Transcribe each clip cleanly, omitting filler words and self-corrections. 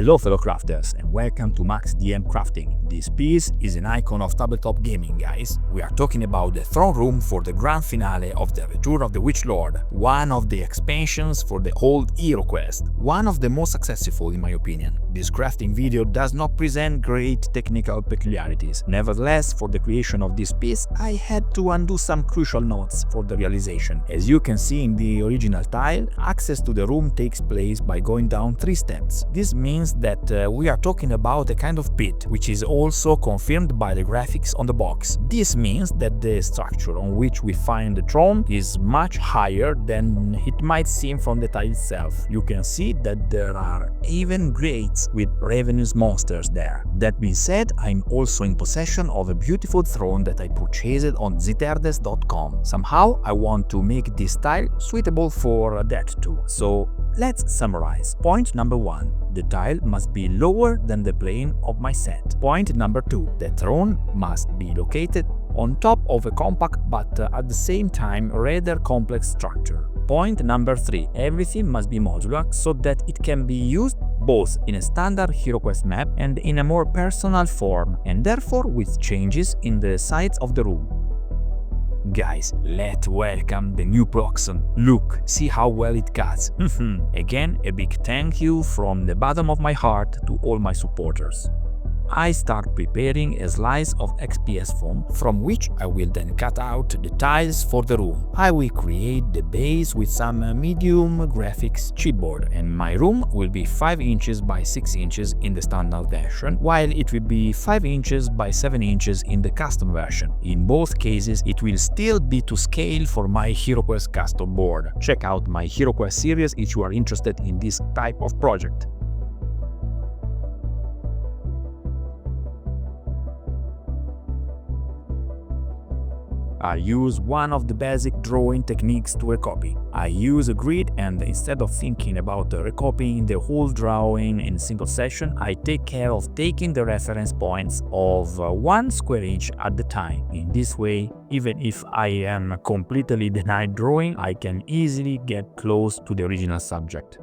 Hello fellow crafters and welcome to maxdmcrafting. This piece is an icon of tabletop gaming, guys. We are talking about the throne room for the grand finale of the Return of the Witch Lord, one of the expansions for the old HeroQuest, one of the most successful in my opinion. This crafting video does not present great technical peculiarities. Nevertheless, for the creation of this piece, I had to undo some crucial notes for the realization. As you can see in the original tile, access to the room takes place by going down 3 steps. This means that we are talking about a kind of pit, which is also confirmed by the graphics on the box. This means that the structure on which we find the throne is much higher than it might seem from the tile itself. You can see that there are even grates with ravenous monsters there. That being said, I'm also in possession of a beautiful throne that I purchased on ziterdes.com. Somehow I want to make this tile suitable for that too. So let's summarize. Point number 1. The tile must be lower than the plane of my set. Point number 2. The throne must be located on top of a compact but at the same time rather complex structure. Point number 3. Everything must be modular so that it can be used both in a standard HeroQuest map and in a more personal form, and therefore with changes in the sides of the room. Guys, let's welcome the new Proxon. Look, see how well it cuts. Again, a big thank you from the bottom of my heart to all my supporters. I start preparing a slice of XPS foam, from which I will then cut out the tiles for the room. I will create the base with some medium graphics chipboard, and my room will be 5 inches by 6 inches in the standard version, while it will be 5 inches by 7 inches in the custom version. In both cases, it will still be to scale for my HeroQuest custom board. Check out my HeroQuest series if you are interested in this type of project. I use one of the basic drawing techniques to recopy. I use a grid, and instead of thinking about recopying the whole drawing in a single session, I take care of taking the reference points of 1 square inch at the time. In this way, even if I am completely denied drawing, I can easily get close to the original subject.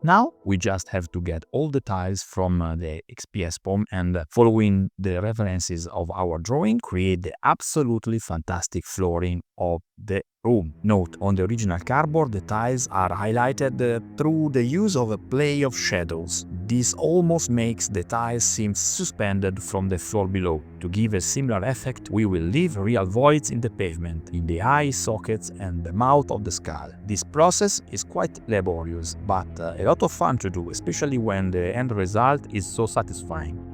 Now we just have to get all the tiles from the XPS foam and, following the references of our drawing, create the absolutely fantastic flooring of the room. Note, on the original cardboard the tiles are highlighted through the use of a play of shadows. This almost makes the tiles seem suspended from the floor below. To give a similar effect, we will leave real voids in the pavement, in the eye sockets and the mouth of the skull. This process is quite laborious, but a lot of fun to do, especially when the end result is so satisfying.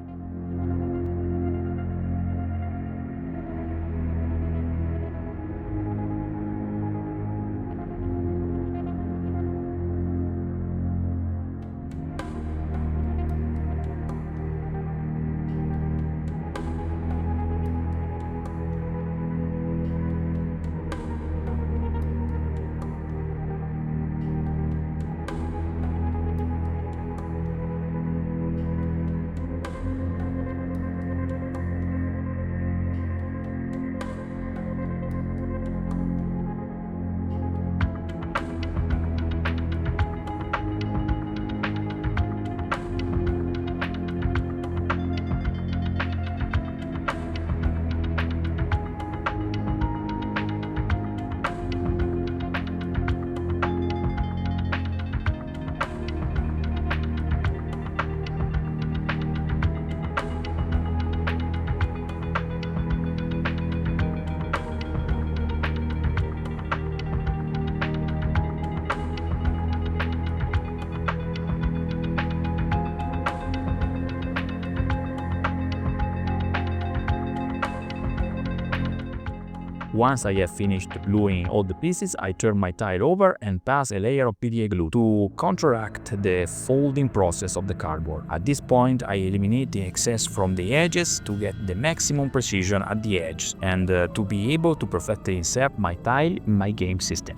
Once I have finished gluing all the pieces, I turn my tile over and pass a layer of PDA glue to counteract the folding process of the cardboard. At this point, I eliminate the excess from the edges to get the maximum precision at the edge and to be able to perfectly insert my tile in my game system.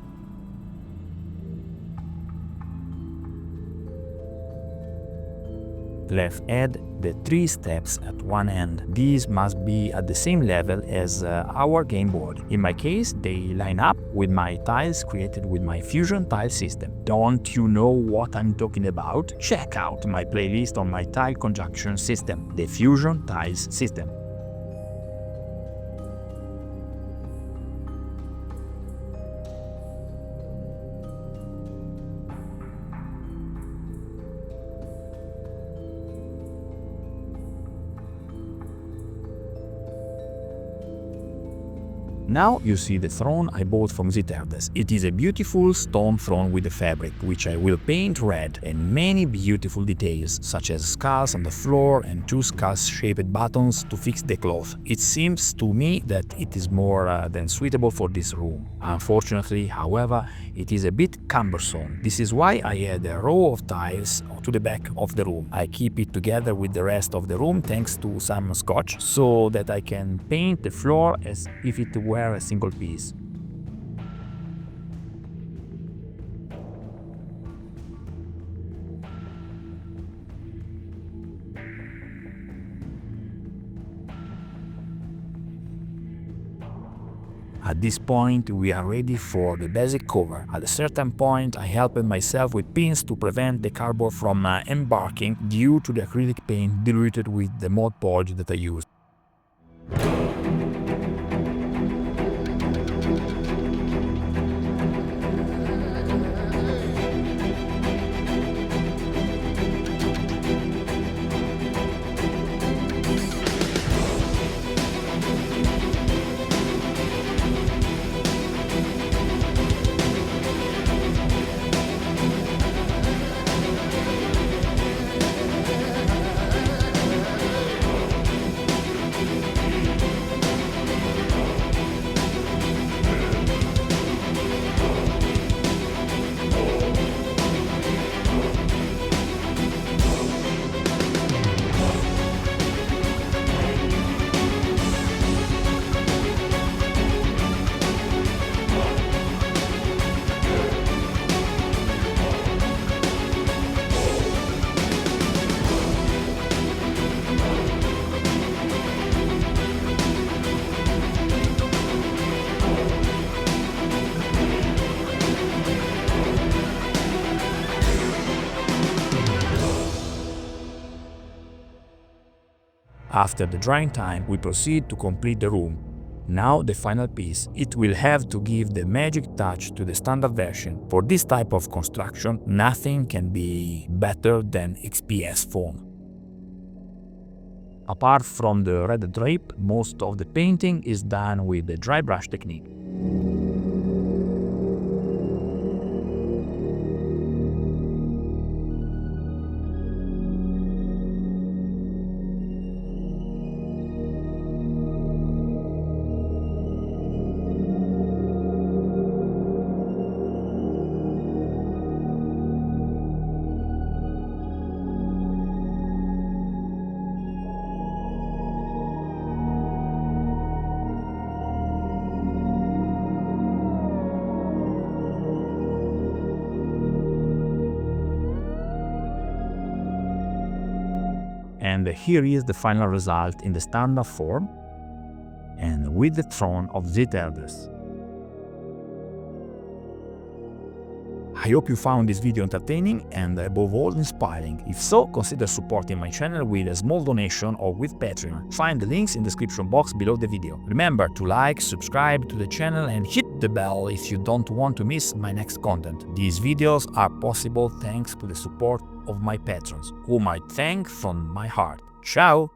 Let's add the 3 steps at one end. These must be at the same level as our game board. In my case, they line up with my tiles created with my Fusion tile system. Don't you know what I'm talking about? Check out my playlist on my tile conjunction system, the Fusion tiles system. Now you see the throne I bought from HeroQuest. It is a beautiful stone throne with a fabric, which I will paint red, and many beautiful details, such as skulls on the floor and 2 skull-shaped buttons to fix the cloth. It seems to me that it is more than suitable for this room. Unfortunately, however, it is a bit cumbersome. This is why I add a row of tiles to the back of the room. I keep it together with the rest of the room thanks to some scotch, so that I can paint the floor as if it were a single piece. At this point, we are ready for the basic cover. At a certain point, I helped myself with pins to prevent the cardboard from embarking due to the acrylic paint diluted with the Mod Podge that I used. After the drying time, we proceed to complete the room. Now the final piece. It will have to give the magic touch to the standard version. For this type of construction, nothing can be better than XPS foam. Apart from the red drape, most of the painting is done with the dry brush technique. And here is the final result in the standard form and with the throne of HeroQuest. I hope you found this video entertaining and above all inspiring. If so, consider supporting my channel with a small donation or with Patreon. Find the links in the description box below the video. Remember to like, subscribe to the channel and hit the bell if you don't want to miss my next content. These videos are possible thanks to the support of my patrons, whom I thank from my heart. Ciao!